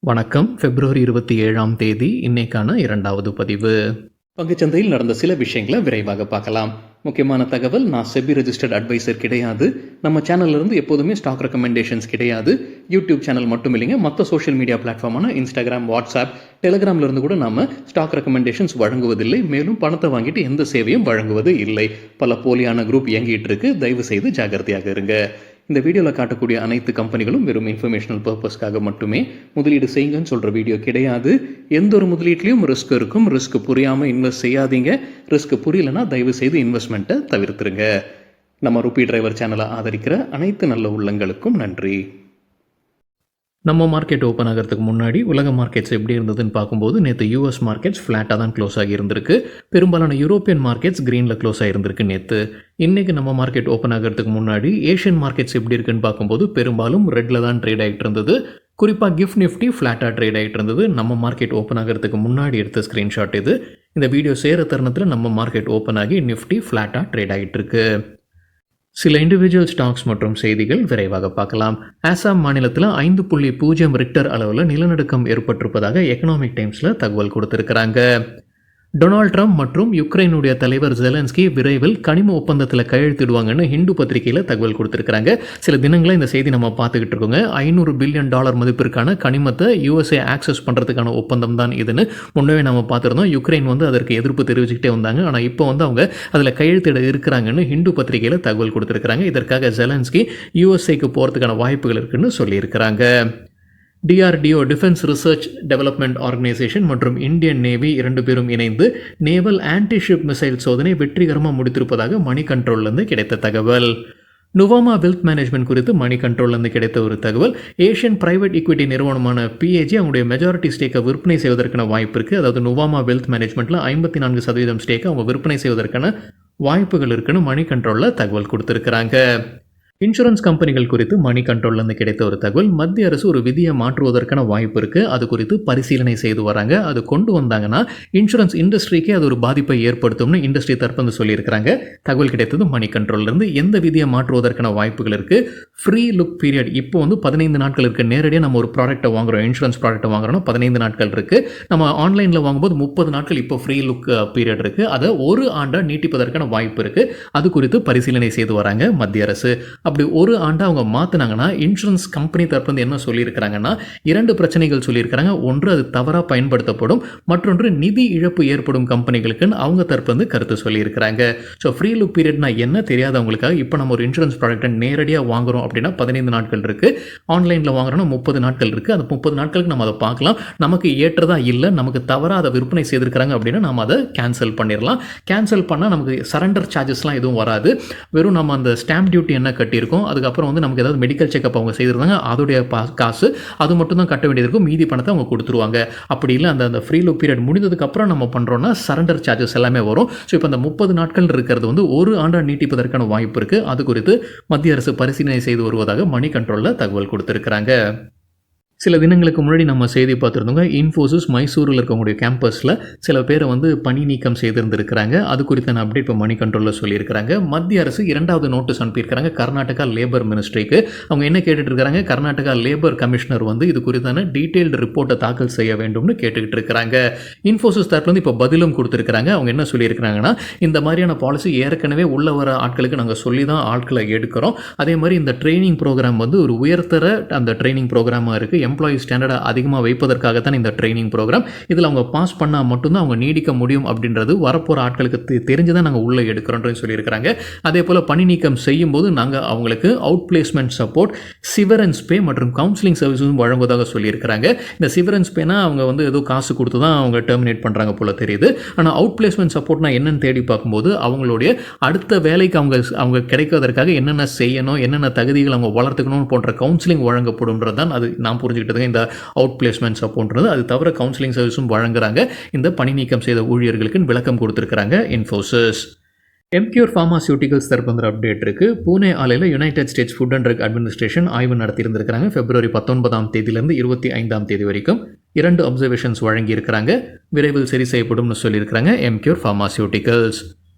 வணக்கம். பிப்ரவரி 27ஆம் தேதி இன்னைக்கான இரண்டாவது பதிவு. பங்குச்சந்தையில் நடந்த சில விஷயங்களை விரைவாக பார்க்கலாம். முக்கியமான தகவல், நான் செபி ரெஜிஸ்டர்ட் அட்வைசர் கிடையாது. நம்ம சேனல்ல இருந்து எப்போதுமே ஸ்டாக் ரெக்கமெண்டேஷன்ஸ் கிடையாது. யூடியூப் சேனல் மட்டும் இல்லைங்க, மற்ற சோஷியல் மீடியா பிளாட்ஃபார்மான இன்ஸ்டாகிராம், வாட்ஸ்அப், டெலிகிராம்ல இருந்து கூட நாம ஸ்டாக் ரெக்கமெண்டேஷன்ஸ் வழங்குவதில்லை. மேலும் பணத்தை வாங்கிட்டு எந்த சேவையும் வழங்குவது இல்லை. பல போலியான குரூப் இயங்கிட்டு இருக்கு. தயவு செய்து ஜாகிரதையாக இருங்க. இந்த வீடியோவில் காட்டக்கூடிய அனைத்து கம்பெனிகளும் வெறும் இன்ஃபர்மேஷனல் பர்பஸ்க்காக மட்டுமே முதலீடு செய்யுங்கன்னு சொல்கிற வீடியோ கிடையாது. எந்த ஒரு முதலீட்லையும் ரிஸ்க் இருக்கும். ரிஸ்க் புரியாமல் இன்வெஸ்ட் செய்யாதீங்க. ரிஸ்க் புரியலன்னா தயவு செய்து இன்வெஸ்ட்மெண்ட்டை தவிர்த்துருங்க. நம்ம ருபி டிரைவர் சேனலை ஆதரிக்கிற அனைத்து நல்ல உள்ளங்களுக்கும் நன்றி. நம்ம மார்க்கெட் ஓப்பன் ஆகிறதுக்கு முன்னாடி உலக மார்க்கெட்ஸ் எப்படி இருந்ததுன்னு பார்க்கும்போது நேற்று யூஎஸ் மார்க்கெட்ஸ் ஃப்ளாட்டாக தான் க்ளோஸ் ஆகியிருந்திருக்கு. பெரும்பாலான யூரோப்பியன் மார்க்கெட்ஸ் க்ரீனில் க்ளோஸ் ஆகியிருந்திருக்கு நேற்று. இன்றைக்கி நம்ம மார்க்கெட் ஓப்பன் ஆகிறதுக்கு முன்னாடி ஏஷியன் மார்க்கெட்ஸ் எப்படி இருக்குன்னு பார்க்கும்போது பெரும்பாலும் ரெட்டில் தான் ட்ரேட் ஆகிட்டு இருந்தது. குறிப்பாக கிஃப்ட் நிஃப்டி ஃப்ளாட்டாக ட்ரேட் ஆகிட்டு இருந்தது. நம்ம மார்க்கெட் ஓப்பன் ஆகிறதுக்கு முன்னாடி எடுத்த ஸ்க்ரீன்ஷாட் இது. இந்த வீடியோ சேர தருணத்தில் நம்ம மார்க்கெட் ஓப்பன் ஆகி நிஃப்டி ஃப்ளாட்டாக ட்ரேட் ஆகிட்டு இருக்கு. சில இண்டிவிஜுவல் ஸ்டாக்ஸ் மற்றும் செய்திகள் விரைவாக பார்க்கலாம். ஆசாம் மாநிலத்தில் 5.0 ரிக்டர் அளவில் நிலநடுக்கம் ஏற்பட்டிருப்பதாக எக்கனாமிக் டைம்ஸில் தகவல் கொடுத்துருக்கிறாங்க. டொனால்ட் ட்ரம்ப் மற்றும் யுக்ரைனுடைய தலைவர் ஜெலன்ஸ்கி விரைவில் கனிம ஒப்பந்தத்தில் கையெழுத்திடுவாங்கன்னு ஹிந்து பத்திரிகையில் தகவல் கொடுத்துருக்காங்க. சில தினங்களாக இந்த செய்தி நம்ம பார்த்துக்கிட்டு இருக்கோங்க. $500 பில்லியன் மதிப்பிற்கான கனிமத்தை யூஎஸ்ஏ ஆக்சஸ் பண்ணுறதுக்கான ஒப்பந்தம் தான் இதுன்னு முன்னவே நம்ம பார்த்துருந்தோம். யுக்ரைன் அதற்கு எதிர்ப்பு தெரிவிச்சுக்கிட்டே வந்தாங்க. ஆனால் இப்போ அவங்க அதில் கையெழுத்திட இருக்கிறாங்கன்னு ஹிந்து பத்திரிகையில் தகவல் கொடுத்துருக்காங்க. இதற்காக ஜெலன்ஸ்கி யூஎஸ்ஏக்கு போகிறதுக்கான வாய்ப்புகள் இருக்குன்னு சொல்லியிருக்கிறாங்க. DRDO defence research development organisation மற்றும் இந்தியன் நேவி 2 பேரும் இணைந்து நேவல் ஆன்டிஷிப் மிசைல் சோதனை வெற்றிகரமாக முடித்திருப்பதாக மணி கண்ட்ரோல்லேருந்து கிடைத்த தகவல். நுவாமா வெல்த் மேனேஜ்மெண்ட் குறித்து மணி கண்ட்ரோல்லேருந்து கிடைத்த ஒரு தகவல். ஏஷியன் பிரைவேட் ஈக்விட்டி நிறுவனமான PAG அவங்களுடைய மெஜாரிட்டி ஸ்டேக்கை விற்பனை செய்வதற்கான வாய்ப்பு இருக்குது. அதாவது நுவாமா வெல்த் மேனேஜ்மெண்ட்டில் 54% ஸ்டேக்கை அவங்க விற்பனை செய்வதற்கான வாய்ப்புகள் இருக்குன்னு மணி கண்ட்ரோலில் தகவல் கொடுத்துருக்குறாங்க. இன்சூரன்ஸ் கம்பெனிகள் குறித்து மணி கண்ட்ரோல்லேருந்து கிடைத்த ஒரு தகவல். மத்திய அரசு ஒரு விதியை மாற்றுவதற்கான வாய்ப்பு இருக்குது. அது குறித்து பரிசீலனை செய்து வராங்க. அது கொண்டு வந்தாங்கன்னா இன்சூரன்ஸ் இண்டஸ்ட்ரிக்கே அது ஒரு பாதிப்பை ஏற்படுத்தும்னு இண்டஸ்ட்ரி தரப்பு சொல்லியிருக்கிறாங்க. தகவல் கிடைத்தது மணி கண்ட்ரோல்லேருந்து. எந்த விதியை மாற்றுவதற்கான வாய்ப்புகள் இருக்குது? ஃப்ரீ லுக் பீரியட் இப்போ 15 நாட்கள் இருக்குது. நேரடியாக நம்ம ஒரு ப்ராடக்ட்டை வாங்குகிறோம், இன்சூரன்ஸ் ப்ராடக்ட்டை வாங்குறோம்னா 15 நாட்கள் இருக்குது. நம்ம ஆன்லைனில் வாங்கும்போது 30 நாட்கள் இப்போ ஃப்ரீ லுக் பீரியட் இருக்குது. அதை ஒரு ஆண்டாக நீட்டிப்பதற்கான வாய்ப்பு இருக்குது. அது குறித்து பரிசீலனை செய்து வராங்க மத்திய அரசு. அப்படி ஒரு ஆண்டை அவங்க மாற்றினாங்கன்னா இன்சூரன்ஸ் கம்பெனி தரப்பு என்ன சொல்லியிருக்கிறாங்கன்னா 2 பிரச்சனைகள் சொல்லியிருக்கிறாங்க. ஒன்று, அது தவறாக பயன்படுத்தப்படும். மற்றொன்று, நிதி இழப்பு ஏற்படும் கம்பெனிகளுக்குன்னு அவங்க தரப்பு கருத்து சொல்லியிருக்கிறாங்க. ஸோ ஃப்ரீ லுக் பீரியட்னா என்ன தெரியாதவங்களுக்காக இப்போ நம்ம ஒரு இன்சூரன்ஸ் ப்ராடக்ட்டை நேரடியாக வாங்குறோம் அப்படின்னா 15 நாட்கள் இருக்குது. ஆன்லைனில் வாங்குறோம்னா 30 நாட்கள் இருக்குது. அந்த 30 நாட்களுக்கு நம்ம அதை பார்க்கலாம். நமக்கு ஏற்றதா இல்லை, நமக்கு தவறாக அதை விற்பனை செய்திருக்கிறாங்க அப்படின்னா நம்ம அதை கேன்சல் பண்ணிடலாம். கேன்சல் பண்ணால் நமக்கு சரண்டர் சார்ஜஸ்லாம் எதுவும் வராது. வெறும் நம்ம அந்த ஸ்டாம்ப் டியூட்டி என்ன கட்டியிருக்கோம், அதுக்கப்புறம் நமக்கு ஏதாவது மெடிக்கல் செக்அப் அவங்க செய்திருந்தாங்க, அதோடைய காசு அது மட்டும் தான் கட்ட வேண்டியது இருக்கும். மீதி பணத்தை அவங்க கொடுத்துருவாங்க. அப்படி இல்லை, அந்த ஃப்ரீ லுக் பீரியட் முடிந்ததுக்கப்புறம் நம்ம பண்ணுறோன்னா சரண்டர் சார்ஜஸ் எல்லாமே வரும். ஸோ இப்போ அந்த 30 நாட்கள் இருக்கிறது ஒரு ஆண்டாக நீட்டிப்பதற்கான வாய்ப்பு இருக்குது. அது குறித்து மத்திய அரசு பரிசீலனை செய்து வருவதாக மணி கண்ட்ரோலில் தகவல் கொடுத்துருக்குறாங்க. சில தினங்களுக்கு முன்னாடி நம்ம செய்தி பார்த்துருந்தோங்க. இன்ஃபோசிஸ் மைசூரில் இருக்கக்கூடிய கேம்பஸில் சில பேரை பணி நீக்கம் செய்திருந்திருக்கிறாங்க. அது குறித்தான அப்டேட் இப்போ மணி கண்ட்ரோலில் சொல்லியிருக்கிறாங்க. மத்திய அரசு 2வது நோட்டீஸ் அனுப்பியிருக்கிறாங்க கர்நாடகா லேபர் மினிஸ்ட்ரிக்கு. அவங்க என்ன கேட்டுட்டு இருக்காங்க? கர்நாடகா லேபர் கமிஷனர் இது குறித்தான டீட்டெயில்டு ரிப்போர்ட்டை தாக்கல் செய்ய வேண்டும்னு கேட்டுக்கிட்டு இருக்கிறாங்க. இன்ஃபோசிஸ் தரப்புலேருந்து இப்போ பதிலும் கொடுத்துருக்காங்க. அவங்க என்ன சொல்லியிருக்கிறாங்கன்னா, இந்த மாதிரியான பாலிசி ஏற்கனவே உள்ள வர ஆட்களுக்கு நாங்கள் சொல்லி தான் ஆட்களை எடுக்கிறோம். அதே மாதிரி இந்த ட்ரைனிங் ப்ரோக்ராம் ஒரு உயர்தர அந்த ட்ரைனிங் ப்ரோக்ராமாக இருக்குது. எம்ப்ளாயி ஸ்டாண்டர்டை அதிகமாக வைப்பதற்காகத்தான் இந்த ட்ரைனிங் ப்ரோக்ராம். இதில் அவங்க பாஸ் பண்ணால் மட்டும்தான் அவங்க நீடிக்க முடியும் அப்படின்றது வரப்போகிற ஆட்களுக்கு தெரிஞ்சுதான் நாங்கள் உள்ளே எடுக்கிறோன்னு சொல்லியிருக்கிறாங்க. அதே போல் பணி நீக்கம் செய்யும் போது நாங்கள் அவங்களுக்கு அவுட் பிளேஸ்மெண்ட் சப்போர்ட், சிவரன்ஸ் பே மற்றும் கவுன்சிலிங் சர்வீஸும் வழங்குவதாக சொல்லியிருக்கிறாங்க. இந்த சிவரன்ஸ் பேனா அவங்க ஏதோ காசு கொடுத்து தான் அவங்க டெர்மினேட் பண்ணுறாங்க போல தெரியுது. ஆனால் அவுட் பிளேஸ்மெண்ட் சப்போர்ட்னா என்னன்னு தேடி பார்க்கும்போது அவங்களுடைய அடுத்த வேலைக்கு அவங்க கிடைக்கிறதற்காக என்னென்ன செய்யணும், என்னென்ன தகுதிகள் அவங்க வளர்த்துக்கணும் போன்ற கவுன்சிலிங் வழங்கப்படும்ன்றது தான் அது நான் புரிஞ்சுக்கிட்டது. இந்த அவுட் பிளேஸ்மெண்ட் சப்போர்ட்ன்றது. அது தவிர கவுன்சிலிங் சர்வீஸும் வழங்குறாங்க. இந்த பணி நீக்கம் செய்த ஊழியர்களுக்கு விளக்கம் கொடுத்துருக்காங்க இன்ஃபோசிஸ். எம்கியூர் ஃபார்மாசியூட்டிகல்ஸ் தரப்பு அப்டேட் இருக்குது. பூனே ஆலையில் United States food and drug administration ஆய்வு நடத்தியிருந்திருக்கிறாங்க. பிப்ரவரி 19ஆம் தேதியிலிருந்து 25ஆம் தேதி வரைக்கும் 2 அப்சர்வேஷன்ஸ் வழங்கியிருக்கிறாங்க. விரைவில் சரி செய்யப்படும்னு சொல்லியிருக்கிறாங்க எம்கியூர் ஃபார்மாசியூட்டிகல்ஸ்.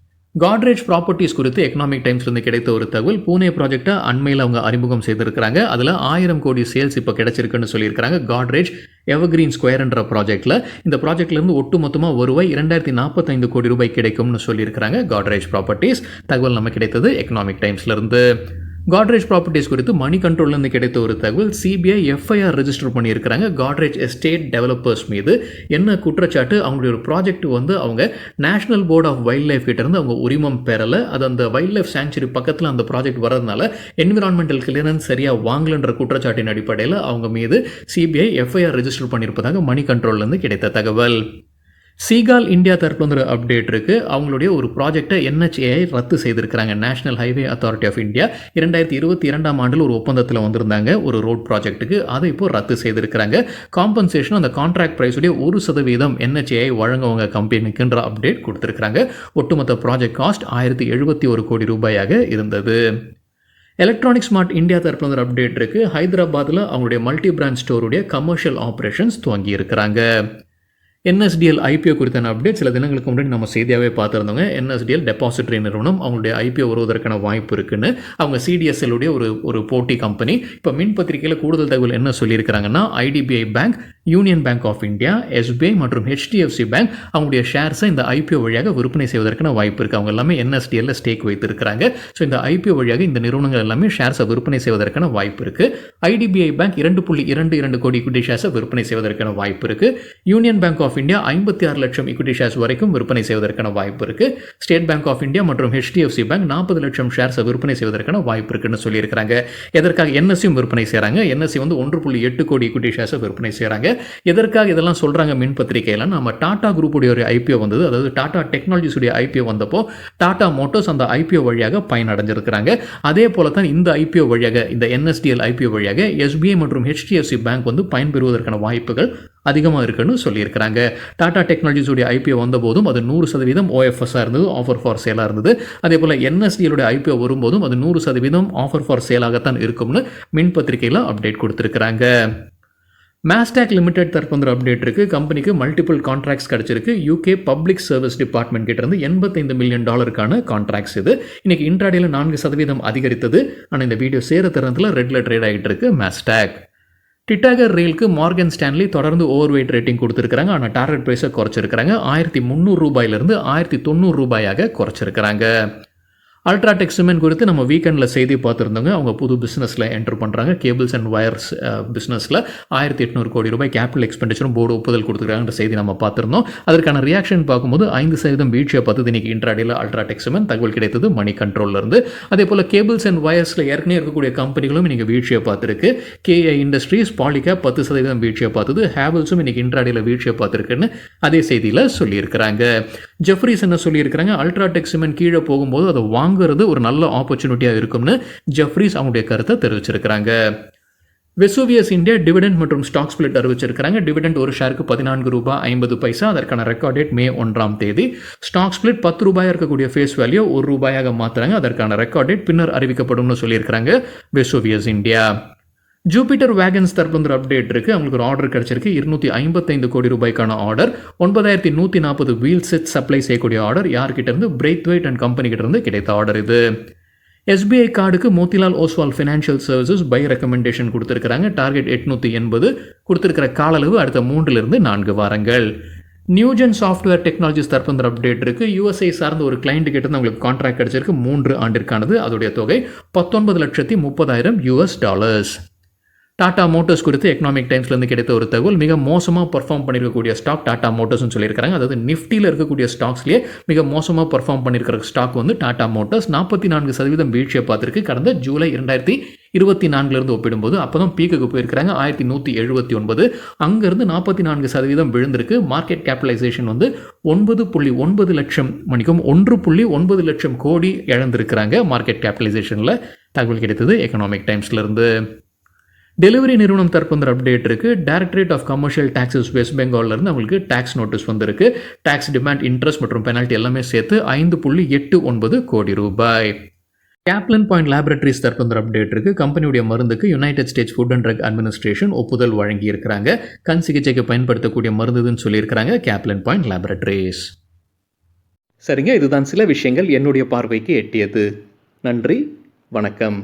காட்ரேஜ் ப்ராப்பர்ட்டிஸ் குறித்து எக்கனாமிக் டைம்ஸ்லேருந்து கிடைத்த ஒரு தகவல். பூனே ப்ராஜெக்டை அண்மையில் அவங்க அறிமுகம் செய்திருக்கிறாங்க. அதில் 1000 கோடி சேல்ஸ் இப்போ கிடைச்சிருக்குன்னு சொல்லியிருக்கிறாங்க. காட்ரேஜ் எவர்கிரீன் ஸ்கொயர் என்ற ப்ராஜெக்ட்டில். இந்த ப்ராஜெக்ட்லேருந்து ஒட்டு மொத்தமாக வருவாய் 2045 கோடி ரூபாய் கிடைக்கும்னு சொல்லியிருக்கிறாங்க காட்ரேஜ் ப்ராப்பர்ட்டிஸ். தகவல் நம்ம கிடைத்தது எக்கனாமிக் டைம்ஸ்லேருந்து. காட்ரேஜ் ப்ராப்பர்ட்டிஸ் குறித்து மணி கண்ட்ரோல்லேருந்து கிடைத்த ஒரு தகவல். சிபிஐ எஃப்ஐஆர் ரெஜிஸ்டர் பண்ணியிருக்கிறாங்க காட்ரேஜ் எஸ்டேட் டெவலப்பர்ஸ் மீது. என்ன குற்றச்சாட்டு? அவங்களுடைய ஒரு ப்ராஜெக்ட் வந்து அவங்க national board of wildlife கிட்டேருந்து அவங்க உரிமம் பெறலை. அது அந்த வைல்ட் லைஃப் சாங்சுரி பக்கத்தில் அந்த ப்ராஜெக்ட் வரதுனால என்விரான்மெண்டல் கிளியரன்ஸ் சரியாக வாங்கலன்ற குற்றச்சாட்டின் அடிப்படையில் அவங்க மீது சிபிஐ எஃப்ஐஆர் ரெஜிஸ்டர் பண்ணியிருப்பதாக மணி கண்ட்ரோல்லேருந்து கிடைத்த தகவல். சீகால் இந்தியா தரப்புல ஒரு அப்டேட் இருக்குது. அவங்களுடைய ஒரு ப்ராஜெக்டை NHAI ரத்து செய்திருக்கிறாங்க. National Highway Authority of India 2022ஆம் ஆண்டில் ஒரு ஒப்பந்தத்தில் வந்திருந்தாங்க ஒரு ரோட் ப்ராஜெக்ட்டுக்கு. அதை இப்போ ரத்து செய்திருக்கிறாங்க. காம்பன்சேஷன் அந்த கான்ட்ராக்ட் ப்ரைஸுடைய 1% NHAI வழங்கவங்க கம்பெனிக்குன்ற அப்டேட் கொடுத்துருக்காங்க. ஒட்டுமொத்த ப்ராஜெக்ட் காஸ்ட் 1071 கோடி ரூபாயாக இருந்தது. எலக்ட்ரானிக் ஸ்மார்ட் இந்தியா தரப்புல ஒரு அப்டேட் இருக்குது. ஹைதராபாத்தில் அவங்களுடைய மல்டி பிராண்ட் ஸ்டோருடைய கமர்ஷியல் ஆப்ரேஷன்ஸ் துவங்கி இருக்கிறாங்க. NSDL IPO குறித்தான அப்டேட் சில தினங்களுக்கு முன்னாடி நம்ம செய்தியாகவே பார்த்துருந்தோங்க. NSDL டெபாசிட்டரி நிறுவனம் அவங்களுடைய IPO வருவதற்கான வாய்ப்பு இருக்குன்னு. அவங்க CDSL உடைய ஒரு போட்டி கம்பெனி. இப்போ மின் பத்திரிகையில் கூடுதல் தகவல் என்ன சொல்லியிருக்கிறாங்கன்னா, IDBI bank, Union Bank of India, SBI மற்றும் HDFC பேங்க் அவங்களுடைய ஷேர்ஸை இந்த IPO வழியாக விற்பனை செய்வதற்கான வாய்ப்பு இருக்குது. அவங்க எல்லாமே NSDL ஸ்டேக் வைத்திருக்கிறாங்க. ஸோ இந்த IPO வழியாக இந்த நிறுவனங்கள் எல்லாமே ஷேர்ஸை விற்பனை செய்வதற்கான வாய்ப்பு இருக்குது. IDBI பேங்க் 2.22 கோடி இக்விட்டி ஷேர்ஸை விற்பனை செய்வதற்கான வாய்ப்பு இருக்குது. யூனியன் பேங்க் ஆஃப் இந்தியா 56 லட்சம் இக்விட்டி ஷேர்ஸ் வரைக்கும் விற்பனை செய்வதற்கான வாய்ப்பு இருக்கு. ஸ்டேட் பேங்க் ஆஃப் இந்தியா மற்றும் HDFC பேங்க் 40 லட்சம் ஷேர்ஸை விற்பனை செய்வதற்கான வாய்ப்பு இருக்குன்னு சொல்லியிருக்காங்க. எதற்காக? NSE விற்பனை செய்கிறாங்க. NSE வந்து 1.8 கோடி இக்விட்டி ஷேர்ஸை விற்பனை செய்கிறாங்க. எதற்காக இதெல்லாம் சொல்கிறாங்க மின் பத்திரிகையில்? நம்ம டாடா குரூப்புடைய ஒரு IPO வந்தது. அதாவது டாடா டெக்னாலஜிஸ் உடைய IPO வந்தப்போ டாடா மோட்டர்ஸ் அந்த IPO வழியாக பயனடைஞ்சிருக்கிறாங்க. அதே போல தான் இந்த IPO வழியாக, இந்த NSDL IPO வழியாக SBI மற்றும் HDFC பேங்க் வந்து பயன்பெறுவதற்கான வாய்ப்புகள் அதிகமாக இருக்குன்னு சொல்லியிருக்கிறாங்க. டாடா டெக்னாலஜிஸ் உடைய IPO வந்த போதும் அது 100% OFS இருந்தது, ஆஃபர் ஃபார் சேலாக இருந்தது. அதே போல் NSDL உடைய IPO வரும்போதும் அது 100% ஆஃபர் ஃபார் சேலாகத்தான் இருக்கும்னு மின் பத்திரிகையில் அப்டேட் கொடுத்துருக்குறாங்க. மேஸ்டாக் லிமிடெட் தரப்பு அப்டேட் இருக்குது. கம்பெனிக்கு மல்டிபிள் கான்ட்ராக்ட்ஸ் கிடச்சிருக்கு. UK பப்ளிக் சர்வீஸ் டிபார்ட்மெண்ட் கிட்டேருந்து $85 மில்லியன் கான்ட்ராக்ட்ஸ் இது. இன்றைக்கி இன்ட்ராடேயில் 4% அதிகரித்தது. ஆனால் இந்த வீடியோ சேர தருணத்தில் ரெட்டில் ட்ரேட் ஆகிட்டு இருக்கு மேஸ்டாக். டிட்டாகர் ரெயிலுக்கு மார்கன் ஸ்டான்லி தொடர்ந்து ஓவர் வெயிட் ரேட்டிங் கொடுத்துருக்காங்க. ஆனால் டார்கெட் ப்ரைஸை குறைச்சிருக்கிறாங்க. 1300 ரூபாயிலிருந்து 1090 ரூபாயாக குறைச்சிருக்கிறாங்க. அல்ட்ராடெக் சிமெண்ட் குறித்து நம்ம வீக்கெண்டில் செய்தி பார்த்துருந்தோங்க. அவங்க புது பிஸ்னஸில் என்டர் பண்ணுறாங்க. கேபிள்ஸ் அண்ட் வயர்ஸ் பிஸ்னஸில் 1800 கோடி ரூபாய் கேபிட்டல் எக்ஸ்பெண்டிச்சரும் போர்டு ஒப்புதல் கொடுத்துருக்காங்கன்ற செய்தி நம்ம பார்த்துருந்தோம். அதற்கான ரியாக்ஷன் பார்க்கும்போது 5% வீழ்ச்சியை பார்த்து இன்னைக்கு இன்ட்ராடேயில் அல்ட்ராடெக் சிமெண்ட் தகவல் கிடைத்தது மணி கண்ட்ரோலிருந்து. அதே போல் கேபிள்ஸ் அண்ட் வயர்ஸில் ஏற்கனவே இருக்கக்கூடிய கம்பெனிகளும் இன்றைக்கி வீழ்ச்சியை பார்த்துருக்கு. KI இண்டஸ்ட்ரீஸ், பாலிகேப் 10% வீழ்ச்சியை பார்த்தது. ஹேவல்ஸும் இன்னைக்கு இன்ட்ராடேயில் வீழ்ச்சியை பார்த்துருக்குன்னு அதே செய்தியில் சொல்லியிருக்கிறாங்க. ஜெஃப்ரீஸ் என்ன சொல்லியிருக்கிறாங்க? அல்ட்ராடெக் சிமெண்ட் கீழே போகும்போது அதை வாங்குறது ஒரு நல்ல ஆப்பர்ச்சுனிட்டியாக இருக்கும்னு ஜெஃப்ரீஸ் அவங்களுடைய கருத்தை தெரிவிச்சிருக்கிறாங்க. வெசூவியஸ் இந்தியா டிவிடெண்ட் மற்றும் ஸ்டாக் ஸ்பிளிட் அறிவிச்சிருக்கிறாங்க. டிவிடெண்ட் ஒரு ஷேருக்கு 14 ரூபாய் 50 பைசா. அதற்கான record date May 1 stock split 10 ரூபாயாக இருக்கக்கூடிய ஃபேஸ் வேல்யூ 1 ரூபாயாக மாற்றுறாங்க. அதற்கான ரெக்கார்ட் டேட் பின்னர் அறிவிக்கப்படும் சொல்லியிருக்கிறாங்க வெசூவியஸ் இந்தியா. ஜூபிட்டர் வேகன்ஸ் தரப்பு அப்டேட் இருக்குது. அவங்களுக்கு ஒரு ஆர்டர் கிடச்சிருக்கு. 255 கோடி ரூபாய்க்கான ஆர்டர். 9140 வீல் செட் சப்ளை செய்யக்கூடிய ஆர்டர். யார்கிட்ட இருந்து? பிரெய்த்வைட் அண்ட் கம்பெனி கிட்ட இருந்து கிடைத்த ஆர்டர் இது. SBI கார்டுக்கு Motilal Oswal financial services buy recommendation கொடுத்துருக்காங்க. டார்கெட் 880. கொடுத்துருக்கிற கால அளவு அடுத்த 3-4 வாரங்கள். நியூஜென் சாஃப்ட்வேர் டெக்னாலஜிஸ் தரப்பு அப்டேட் இருக்குது. USA சார்ந்த ஒரு கிளைண்ட் கிட்ட இருந்து அவங்களுக்கு கான்ட்ராக்ட் கிடச்சிருக்கு. 3 ஆண்டிற்கானது. அதோடைய தொகை $19,30,000. டாடா மோட்டர்ஸ் குறித்து எக்கனாமிக் டைம்ஸ்லேருந்து கிடைத்த ஒரு தகவல். மிக மோசமாக பர்ஃபார்ம் பண்ணியிருக்கக்கூடிய ஸ்டாக் டாடா மோட்டர்ஸ்னு சொல்லியிருக்காங்க. அதாவது நிஃப்டியில் இருக்கக்கூடிய ஸ்டாக்ஸ்லேயே மிக மோசமாக பர்ஃபார்ம் பண்ணியிருக்கிற ஸ்டாக் வந்து டாடா மோட்டர்ஸ். 44% வீழ்ச்சியை பார்த்துருக்கு கடந்த ஜூலை 2024 ஒப்பிடும்போது. அப்போ தான் பீக்குக்கு போயிருக்கிறாங்க 1179. அங்கேருந்து 44% விழுந்திருக்கு. மார்க்கெட் கேபிட்டலைசேஷன் வந்து 9.9 லட்சம் மணிக்கும் 1.9 லட்சம் கோடி இழந்திருக்கிறாங்க மார்க்கெட் கேபிட்டலைசேஷனில். தகவல் கிடைத்தது எக்கனாமிக் டைம்ஸ்லேருந்து. டெலிவரி நிறுவனம் தரப்பு அப்டேட் இருக்குது. Directorate of Commercial Taxes West பெங்கால்லேருந்து அவங்களுக்கு டாக்ஸ் நோட்டீஸ் வந்திருக்கு. டாக்ஸ் டிமாண்ட், இன்ட்ரெஸ்ட் மற்றும் பெனால்ட்டி எல்லாமே சேர்த்து 5.89 கோடி ரூபாய். கேப்லின் பாயிண்ட் லேபரேட்டரிஸ் தரப்பு அப்டேட் இருக்குது. கம்பெனியுடைய மருந்துக்கு United States food and drug Administration ஒப்புதல் வழங்கியிருக்கிறாங்க. கண் சிகிச்சைக்கு பயன்படுத்தக்கூடிய மருந்துன்னு சொல்லியிருக்கிறாங்க கேப்லின் பாயிண்ட் லேபரேட்டரிஸ். சரிங்க, இதுதான் சில விஷயங்கள் என்னுடைய பார்வைக்கு எட்டியது. நன்றி, வணக்கம்.